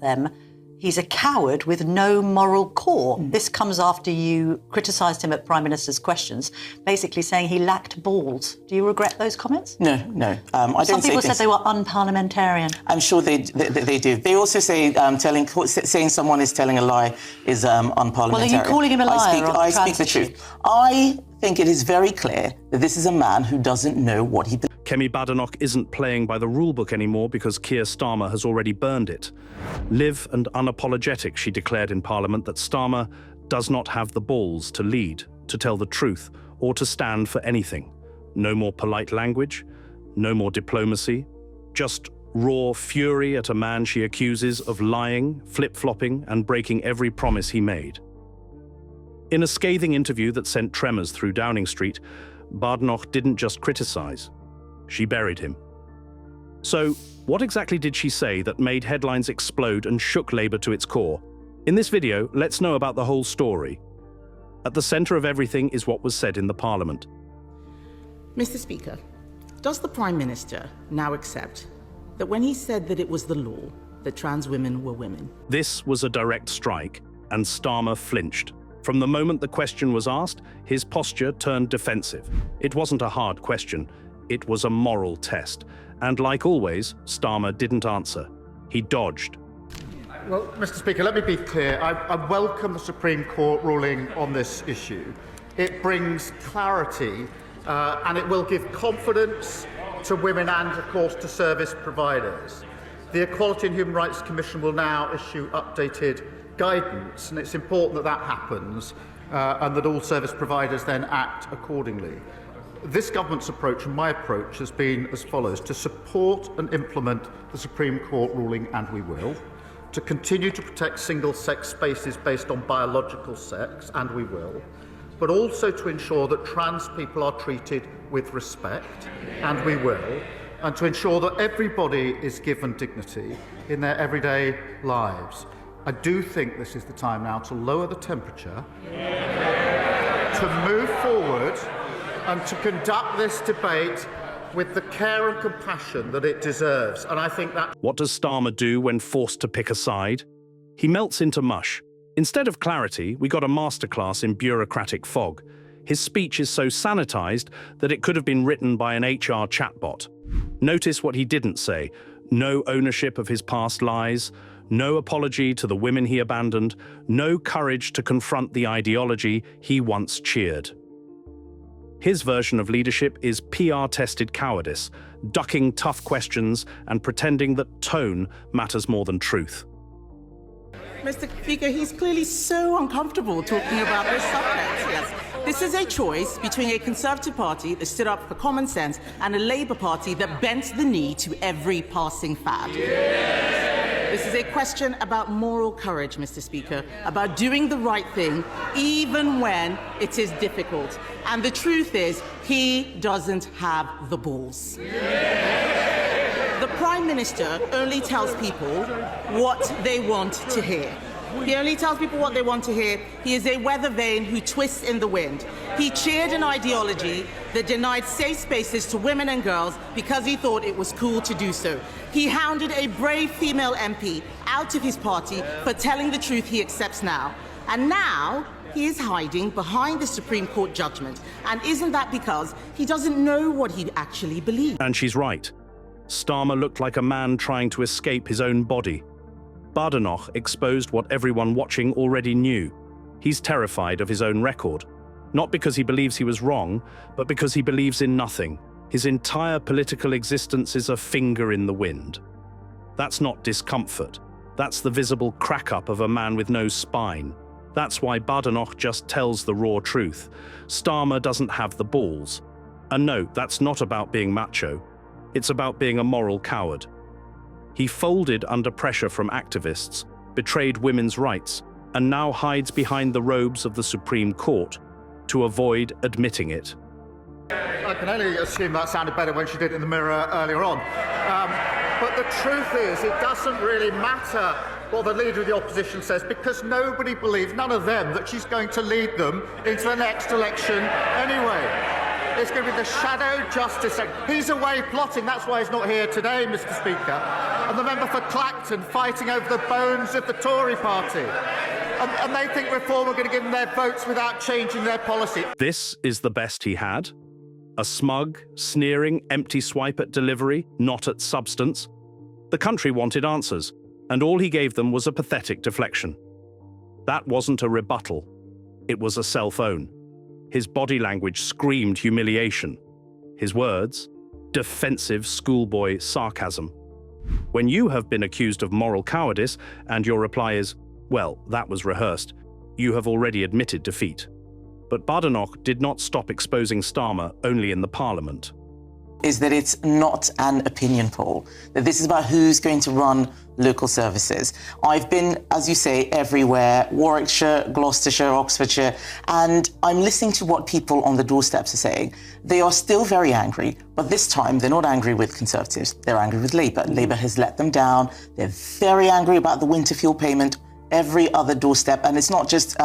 them, he's a coward with no moral core. This comes after you criticised him at Prime Minister's questions, basically saying he lacked balls. Do you regret those comments? No. I don't Some people say said they were unparliamentarian. I'm sure they do. They also say saying someone is telling a lie is unparliamentarian. Well, are you calling him a liar? I speak the truth. I think it is very clear that this is a man who doesn't know what he believes. Kemi Badenoch isn't playing by the rulebook anymore because Keir Starmer has already burned it. Live and unapologetic, she declared in Parliament that Starmer does not have the balls to lead, to tell the truth, or to stand for anything. No more polite language, no more diplomacy, just raw fury at a man she accuses of lying, flip-flopping, and breaking every promise he made. In a scathing interview that sent tremors through Downing Street, Badenoch didn't just criticise. She buried him. So, what exactly did she say that made headlines explode and shook Labour to its core? In this video, let's know about the whole story. At the centre of everything is what was said in the Parliament. Mr. Speaker, does the Prime Minister now accept that when he said that it was the law that trans women were women? This was a direct strike, and Starmer flinched. From the moment the question was asked, his posture turned defensive. It wasn't a hard question. It was a moral test. And like always, Starmer didn't answer. He dodged. Well, Mr. Speaker, let me be clear. I welcome the Supreme Court ruling on this issue. It brings clarity and it will give confidence to women and, of course, to service providers. The Equality and Human Rights Commission will now issue updated guidance, and it's important that that happens and that all service providers then act accordingly. This government's approach and my approach has been as follows: to support and implement the Supreme Court ruling, and we will; to continue to protect single-sex spaces based on biological sex, and we will; but also to ensure that trans people are treated with respect, and we will; and to ensure that everybody is given dignity in their everyday lives. I do think this is the time now to lower the temperature, to move forward, and to conduct this debate with the care and compassion that it deserves. And I think that... What does Starmer do when forced to pick a side? He melts into mush. Instead of clarity, we got a masterclass in bureaucratic fog. His speech is so sanitized that it could have been written by an HR chatbot. Notice what he didn't say. No ownership of his past lies, no apology to the women he abandoned, no courage to confront the ideology he once cheered. His version of leadership is PR-tested cowardice, ducking tough questions and pretending that tone matters more than truth. Mr. Speaker, he's clearly so uncomfortable talking about this subject. Yes. This is a choice between a Conservative Party that stood up for common sense and a Labour Party that bent the knee to every passing fad. This is a question about moral courage, Mr. Speaker, about doing the right thing even when it is difficult. And the truth is, he doesn't have the balls. The Prime Minister only tells people what they want to hear. He only tells people what they want to hear. He is a weather vane who twists in the wind. He cheered an ideology that denied safe spaces to women and girls because he thought it was cool to do so. He hounded a brave female MP out of his party for telling the truth he accepts now. And now he is hiding behind the Supreme Court judgment. And isn't that because he doesn't know what he actually believes? And she's right. Starmer looked like a man trying to escape his own body. Badenoch exposed what everyone watching already knew. He's terrified of his own record. Not because he believes he was wrong, but because he believes in nothing. His entire political existence is a finger in the wind. That's not discomfort. That's the visible crack-up of a man with no spine. That's why Badenoch just tells the raw truth. Starmer doesn't have the balls. And no, that's not about being macho. It's about being a moral coward. He folded under pressure from activists, betrayed women's rights, and now hides behind the robes of the Supreme Court to avoid admitting it. I can only assume that sounded better when she did it in the mirror earlier on. But the truth is, it doesn't really matter what the Leader of the Opposition says, because nobody believes, none of them, that she's going to lead them into the next election anyway. It's going to be the shadow justice. He's away plotting. That's why he's not here today, Mr. Speaker. and the member for Clacton fighting over the bones of the Tory party. And they think Reform are going to give them their votes without changing their policy. This is the best he had? A smug, sneering, empty swipe at delivery, not at substance? The country wanted answers, and all he gave them was a pathetic deflection. That wasn't a rebuttal. It was a cell phone. His body language screamed humiliation. His words, defensive schoolboy sarcasm. When you have been accused of moral cowardice and your reply is, well, that was rehearsed, you have already admitted defeat. But Badenoch did not stop exposing Starmer only in the Parliament. Is that it's not an opinion poll, that this is about who's going to run local services. I've been, as you say, everywhere, Warwickshire, Gloucestershire, Oxfordshire, and I'm listening to what people on the doorsteps are saying. They are still very angry, but this time they're not angry with Conservatives, they're angry with Labour. Labour has let them down, they're very angry about the winter fuel payment, every other doorstep, and it's not just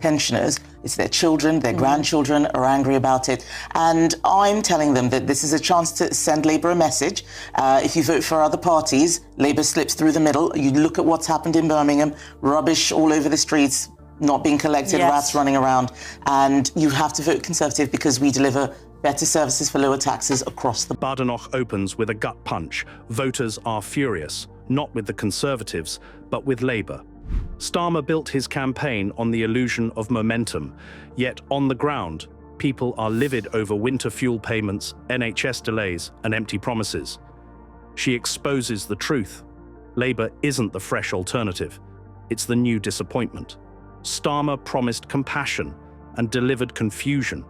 pensioners, it's their children, their grandchildren are angry about it. And I'm telling them that this is a chance to send Labour a message. If you vote for other parties, Labour slips through the middle. You look at what's happened in Birmingham, rubbish all over the streets, not being collected, rats running around, and you have to vote Conservative because we deliver better services for lower taxes across the... Badenoch opens with a gut punch. Voters are furious, not with the Conservatives, but with Labour. Starmer built his campaign on the illusion of momentum, yet on the ground, people are livid over winter fuel payments, NHS delays, and empty promises. She exposes the truth. Labour isn't the fresh alternative, it's the new disappointment. Starmer promised compassion and delivered confusion,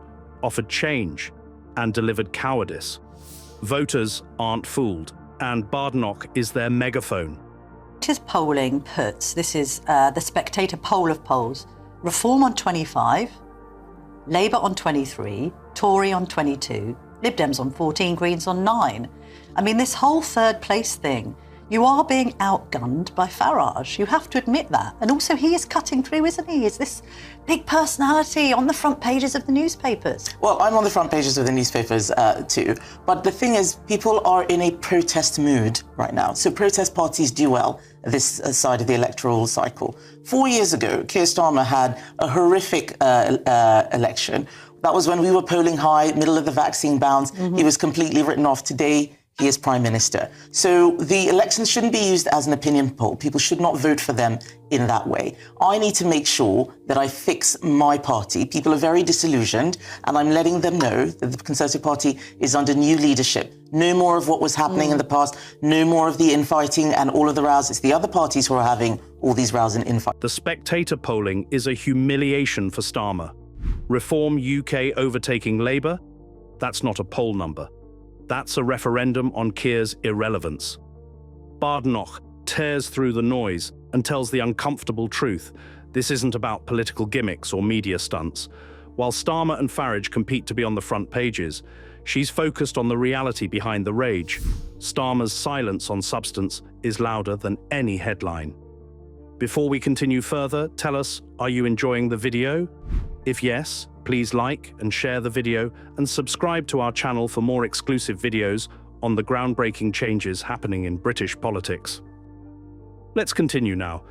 offered change and delivered cowardice. Voters aren't fooled, and Badenoch is their megaphone. His polling puts, this is the Spectator poll of polls, Reform on 25, Labour on 23, Tory on 22, Lib Dems on 14, Greens on 9. I mean, this whole third place thing, you are being outgunned by Farage. You have to admit that. And also he is cutting through, isn't he? Is this big personality on the front pages of the newspapers? Well, I'm on the front pages of the newspapers too. But the thing is, people are in a protest mood right now. So protest parties do well at this side of the electoral cycle. 4 years ago, Keir Starmer had a horrific election. That was when we were polling high, middle of the vaccine bounds. He was completely written off. Today, he is Prime Minister. So the elections shouldn't be used as an opinion poll. People should not vote for them in that way. I need to make sure that I fix my party. People are very disillusioned, and I'm letting them know that the Conservative Party is under new leadership. No more of what was happening in the past, no more of the infighting and all of the rows. It's the other parties who are having all these rows and infighting. The Spectator polling is a humiliation for Starmer. Reform UK overtaking Labour? That's not a poll number. That's a referendum on Keir's irrelevance. Badenoch tears through the noise and tells the uncomfortable truth. This isn't about political gimmicks or media stunts. While Starmer and Farage compete to be on the front pages, she's focused on the reality behind the rage. Starmer's silence on substance is louder than any headline. Before we continue further, tell us, are you enjoying the video? If yes, please like and share the video and subscribe to our channel for more exclusive videos on the groundbreaking changes happening in British politics. Let's continue now.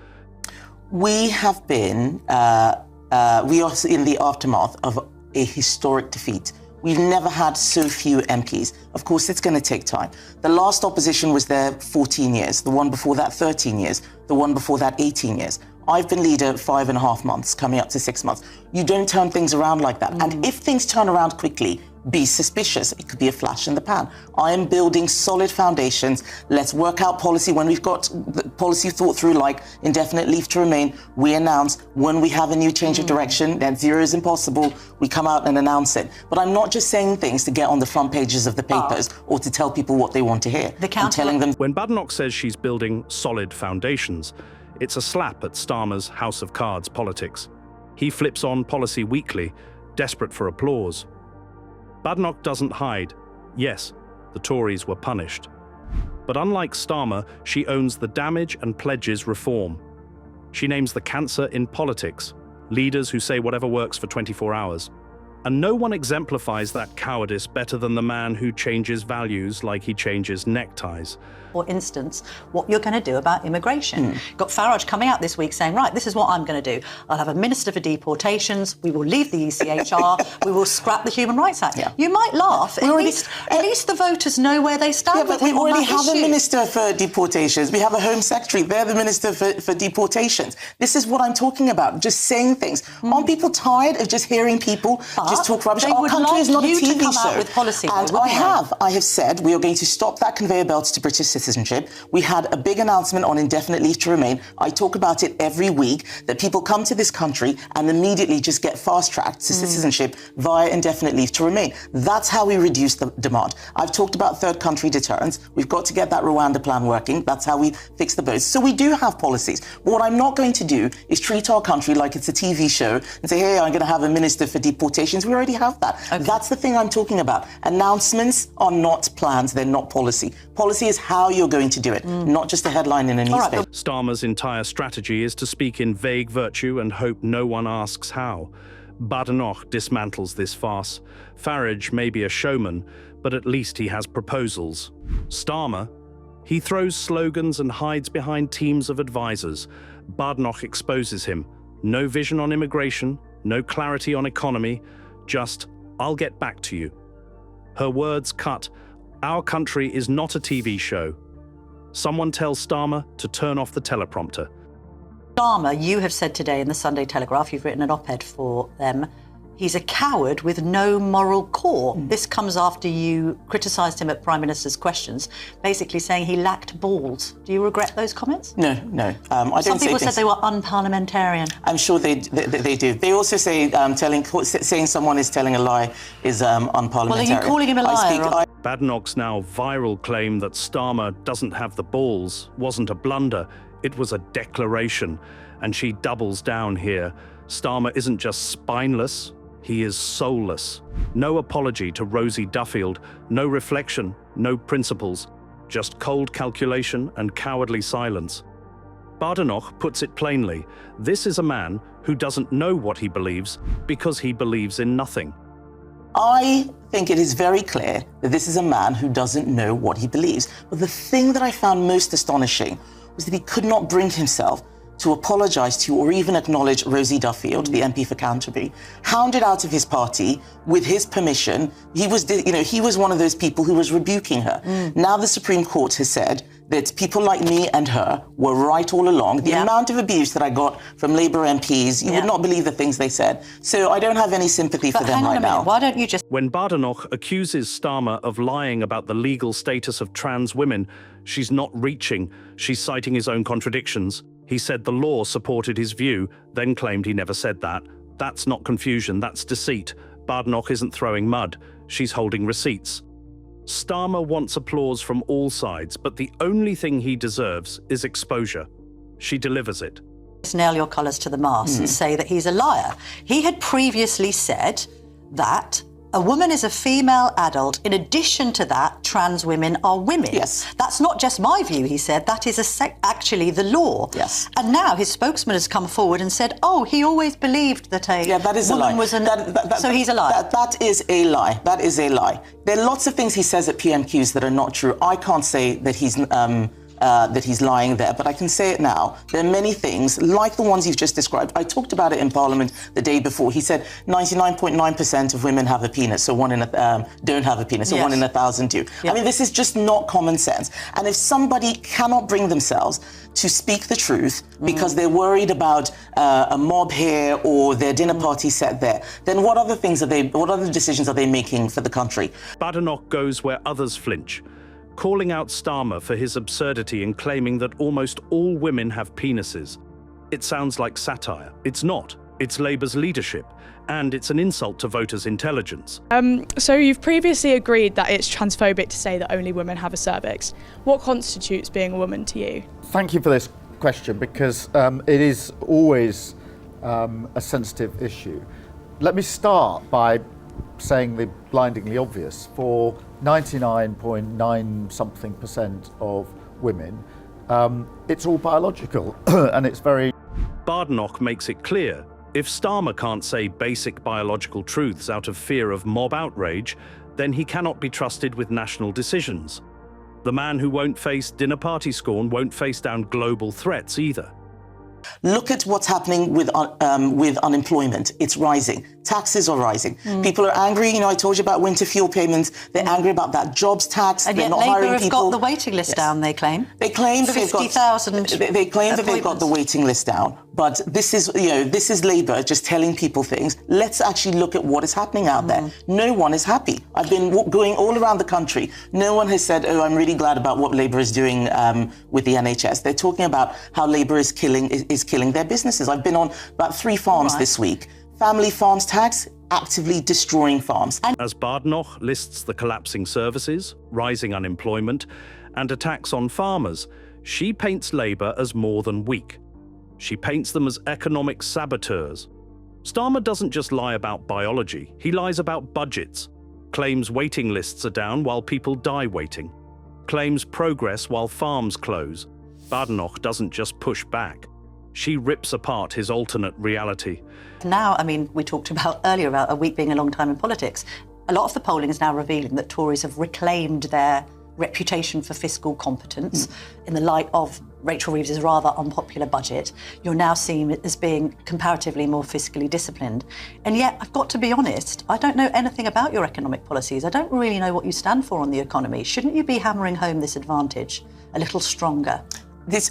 We have been, we are in the aftermath of a historic defeat. We've never had so few MPs. Of course, it's going to take time. The last opposition was there 14 years, the one before that 13 years, the one before that 18 years. I've been leader 5.5 months, coming up to 6 months. You don't turn things around like that. And if things turn around quickly, be suspicious. It could be a flash in the pan. I am building solid foundations. Let's work out policy. When we've got the policy thought through, like indefinite leave to remain, we announce. When we have a new change of direction, net zero is impossible, we come out and announce it. But I'm not just saying things to get on the front pages of the papers or to tell people what they want to hear. I'm telling them. When Badenoch says she's building solid foundations, it's a slap at Starmer's House of Cards politics. He flips on Policy Weekly, desperate for applause. Badenoch doesn't hide. Yes, the Tories were punished. But unlike Starmer, she owns the damage and pledges reform. She names the cancer in politics, leaders who say whatever works for 24 hours. And no one exemplifies that cowardice better than the man who changes values like he changes neckties. For instance, what you're going to do about immigration. Got Farage coming out this week saying, right, this is what I'm going to do. I'll have a minister for deportations. We will leave the ECHR. We will scrap the Human Rights Act. Yeah. You might laugh. At least the voters know where they stand. Yeah, but we already have a minister for deportations. We have a Home Secretary. They're the minister for deportations. This is what I'm talking about. Just saying things. Aren't people tired of just hearing people just talk rubbish? Our country is not a TV show. With policy, and I have said we are going to stop that conveyor belt to British citizens. We had a big announcement on indefinite leave to remain. I talk about it every week, that people come to this country and immediately just get fast-tracked to citizenship via indefinite leave to remain. That's how we reduce the demand. I've talked about third country deterrence. We've got to get that Rwanda plan working. That's how we fix the boats. So we do have policies. But what I'm not going to do is treat our country like it's a TV show and say, hey, I'm going to have a minister for deportations. We already have that. Okay. That's the thing I'm talking about. Announcements are not plans. They're not policy. Policy is how you're going to do it, not just a headline in a newspaper. Right. Starmer's entire strategy is to speak in vague virtue and hope no one asks how. Badenoch dismantles this farce. Farage may be a showman, but at least he has proposals. Starmer, he throws slogans and hides behind teams of advisors. Badenoch exposes him. No vision on immigration, no clarity on economy, just, I'll get back to you. Her words cut. Our country is not a TV show. Someone tells Starmer to turn off the teleprompter. Starmer, you have said today in the Sunday Telegraph, you've written an op-ed for them, he's a coward with no moral core. This comes after you criticised him at Prime Minister's questions, basically saying he lacked balls. Do you regret those comments? No. I don't Some people say said they were unparliamentarian. I'm sure they do. They also say saying someone is telling a lie is unparliamentarian. Well, are you calling him a liar? Badenoch's now viral claim that Starmer doesn't have the balls wasn't a blunder, it was a declaration. And she doubles down here. Starmer isn't just spineless, he is soulless. No apology to Rosie Duffield, no reflection, no principles, just cold calculation and cowardly silence. Badenoch puts it plainly, this is a man who doesn't know what he believes because he believes in nothing. I think it is very clear that this is a man who doesn't know what he believes. But the thing that I found most astonishing was that he could not bring himself to apologise to or even acknowledge Rosie Duffield, the MP for Canterbury, hounded out of his party with his permission. He was one of those people who was rebuking her. Now the Supreme Court has said that people like me and her were right all along. The amount of abuse that I got from Labour MPs, you would not believe the things they said. So I don't have any sympathy for them right now. Why don't you just... When Badenoch accuses Starmer of lying about the legal status of trans women, she's not reaching, she's citing his own contradictions. He said the law supported his view, then claimed he never said that. That's not confusion, that's deceit. Badenoch isn't throwing mud, she's holding receipts. Starmer wants applause from all sides, but the only thing he deserves is exposure. She delivers it. Nail your colours to the mast and say that he's a liar. He had previously said that a woman is a female adult. In addition to that, trans women are women. Yes. That's not just my view, he said. That is actually the law. Yes. And now his spokesman has come forward and said, oh, he always believed that that is woman a lie. was an... So he's a liar. That is a lie. That is a lie. There are lots of things he says at PMQs that are not true. I can't say that he's lying there, but I can say it now. There are many things, like the ones you've just described. I talked about it in Parliament the day before. He said 99.9% of women have a penis, so don't have a penis, so 1 in 1,000 do. Yep. I mean, this is just not common sense. And if somebody cannot bring themselves to speak the truth because they're worried about a mob here or their dinner party set there, then what other decisions are they making for the country? Badenoch goes where others flinch, calling out Starmer for his absurdity in claiming that almost all women have penises. It sounds like satire. It's not. It's Labour's leadership, and it's an insult to voters' intelligence. So you've previously agreed that it's transphobic to say that only women have a cervix. What constitutes being a woman to you? Thank you for this question, because it is always a sensitive issue. Let me start by saying the blindingly obvious. For 99.9% of women, it's all biological, and it's very... Badenoch makes it clear If Starmer can't say basic biological truths out of fear of mob outrage, then he cannot be trusted with national decisions. The man who won't face dinner party scorn won't face down global threats either. Look at what's happening with unemployment. It's rising. Taxes are rising. People are angry. You know, I told you about winter fuel payments. They're angry about that jobs tax. And They're yet not Labour hiring have people. got the waiting list down, they claim. They claim that 50,000 they claim that they've got the waiting list down. But this is, you know, this is Labour just telling people things. Let's actually look at what is happening out there. No one is happy. I've been going all around the country. No one has said, oh, I'm really glad about what Labour is doing with the NHS. They're talking about how Labour is killing their businesses. I've been on about 3 farms this week. Family farms tax, actively destroying farms. As Badenoch lists the collapsing services, rising unemployment, and attacks on farmers, she paints Labour as more than weak. She paints them as economic saboteurs. Starmer doesn't just lie about biology, he lies about budgets, claims waiting lists are down while people die waiting, claims progress while farms close. Badenoch doesn't just push back. She rips apart his alternate reality. Now, I mean, we talked about earlier about a week being a long time in politics. A lot of the polling is now revealing that Tories have reclaimed their reputation for fiscal competence in the light of Rachel Reeves's rather unpopular budget. You're now seen as being comparatively more fiscally disciplined. And yet, I've got to be honest, I don't know anything about your economic policies. I don't really know what you stand for on the economy. Shouldn't you be hammering home this advantage a little stronger?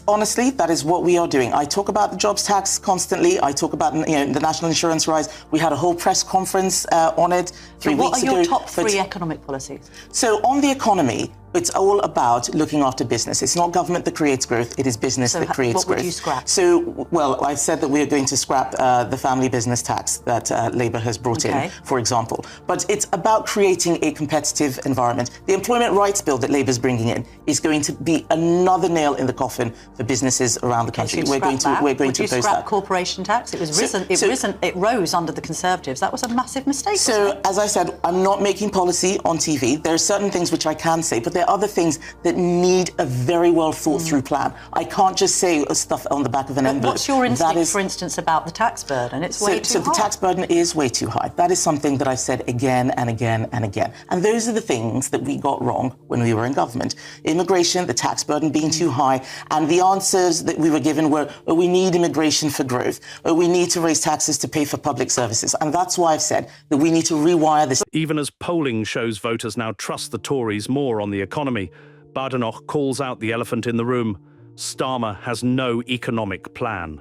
Honestly, that is what we are doing. I talk about the jobs tax constantly. I talk about, you know, the national insurance rise. We had a whole press conference on it 3 weeks ago. What are your top 3 economic policies? So on the economy, it's all about looking after business. It's not government that creates growth, it is business that creates growth. What would you scrap? So, well, I've said that we're going to scrap the family business tax that Labour has brought in, for example. But it's about creating a competitive environment. The employment rights bill that Labour's bringing in is going to be another nail in the coffin for businesses around the country. So we're going to oppose that. Would you scrap corporation tax? It rose under the Conservatives. That was a massive mistake. So, as I said, I'm not making policy on TV. There are certain things which I can say, but there are other things that need a very well thought through plan. I can't just say stuff on the back of an envelope. What's your instinct, for instance, about the tax burden? It's way too high. So the tax burden is way too high. That is something that I've said again and again and again. And those are the things that we got wrong when we were in government. Immigration, the tax burden being too high, and the answers that we were given were, oh, we need immigration for growth, or we need to raise taxes to pay for public services. And that's why I've said that we need to rewire this. Even as polling shows voters now trust the Tories more on the economy, Badenoch calls out the elephant in the room. Starmer has no economic plan.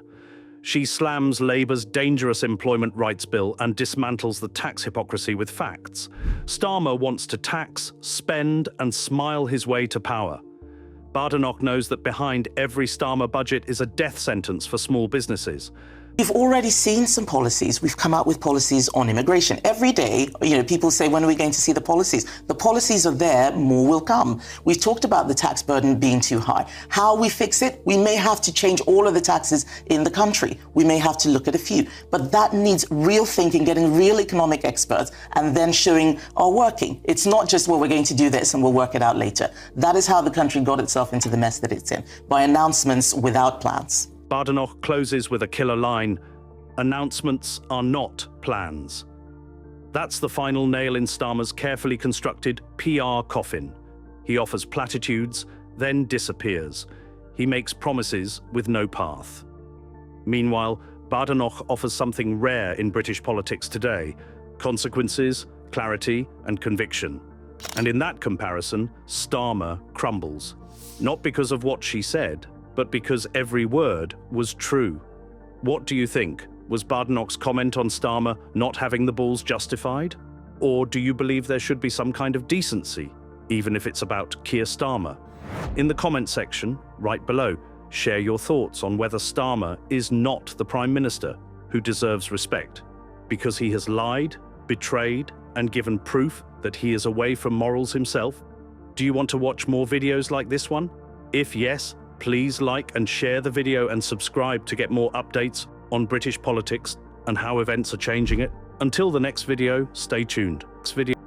She slams Labour's dangerous employment rights bill and dismantles the tax hypocrisy with facts. Starmer wants to tax, spend, and smile his way to power. Badenoch knows that behind every Starmer budget is a death sentence for small businesses. We've already seen some policies. We've come out with policies on immigration. Every day, you know, people say, when are we going to see the policies? The policies are there, more will come. We've talked about the tax burden being too high. How we fix it? We may have to change all of the taxes in the country. We may have to look at a few. But that needs real thinking, getting real economic experts, and then showing our working. It's not just, well, we're going to do this and we'll work it out later. That is how the country got itself into the mess that it's in, by announcements without plans. Badenoch closes with a killer line: announcements are not plans. That's the final nail in Starmer's carefully constructed PR coffin. He offers platitudes, then disappears. He makes promises with no path. Meanwhile, Badenoch offers something rare in British politics today: consequences, clarity, and conviction. And in that comparison, Starmer crumbles. Not because of what she said, but because every word was true. What do you think? Was Badenoch's comment on Starmer not having the balls justified? Or do you believe there should be some kind of decency, even if it's about Keir Starmer? In the comment section, right below, share your thoughts on whether Starmer is not the Prime Minister who deserves respect, because he has lied, betrayed, and given proof that he is away from morals himself. Do you want to watch more videos like this one? If yes, please like and share the video and subscribe to get more updates on British politics and how events are changing it. Until the next video, stay tuned. Next video.